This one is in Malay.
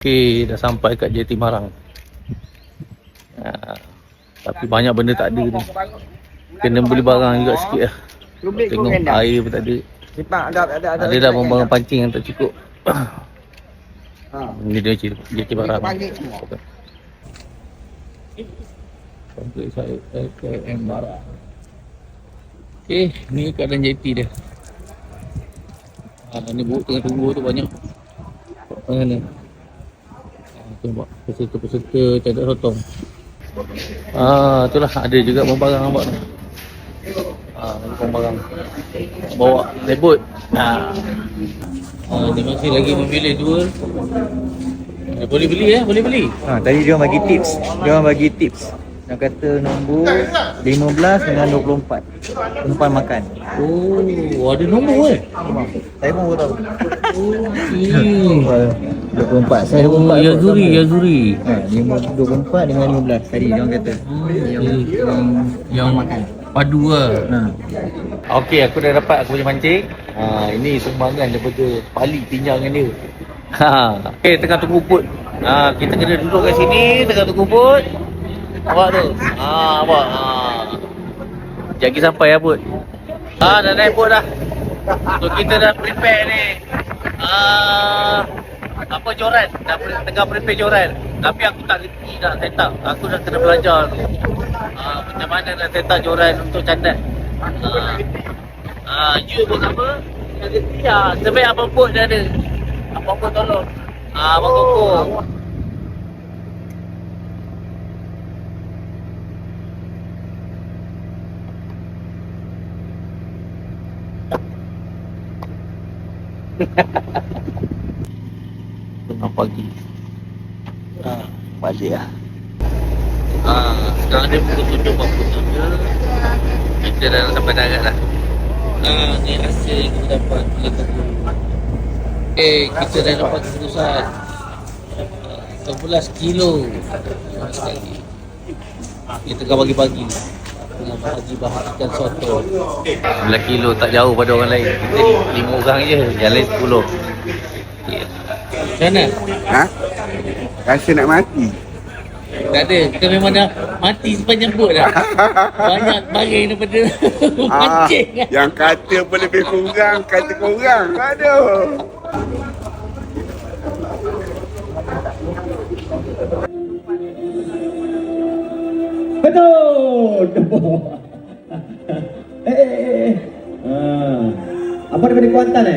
Okay, dah sampai kat JT Marang. Tapi banyak benda tak ada ni. Kena beli barang juga sikit lah. Tengok air pun tak ada. Ada dah barang pancing yang tak cukup. Ni dia JT Marang. Sampai saya ke M Marang. Okay, ni keadaan JT dia. Ni buruk tengah tunggu tu banyak. Mana? Tengok peserta-peserta cadat sotong. Itulah ada juga barang nampak tu. Barang bawa lebut. Dia masih lagi memilih dua. Boleh beli boleh beli. Tadi dia orang bagi tips. Dia orang bagi tips. Dia kata nombor 15 dengan 24. Perempuan makan. Ada nombor Saya pun baru tahu. 24. 24. Saya 24. Yazuri. 24 dengan 15 tadi dia orang kata. Yang makan. Padu lah. Okey, aku dah dapat aku punya mancing. Ini sumbangan daripada Pali pinjangan dia. Okey, tengah tunggu put. Kita kena duduk kat sini tengah tunggu put. Awak tu. Awak. Jagi sampai put. Dah naik put dah. So kita dah prepare ni. Apa joran? Tengah prepare joran. Tapi aku tak reti nak set up. Aku dah kena belajar tu. Macam mana nak set up joran untuk candat. You buat apa? Tak reti lah. Sebaik abang put dah ada. Abang put tolong. Abang Koko. Tengah pagi. Balik lah. Sekarang dia pukul 7.43. Kita dah sampai darat lah. Ni hasil yang kita dapat. Kita dah dapat keputusan 11 kilo. Kita tengah pagi-pagi. Tengah bagi bahan ikan soto. 11 kilo tak jauh pada orang lain. Kita 5 orang je. Yang lain 10. Macam mana? Rasa nak mati. Tak ada. Kita memang dah mati sepanjang bot dah. Banyak baring daripada pancing. Yang kata pun lebih kurang, kata korang. Aduh. Betul. Apa daripada Kuantan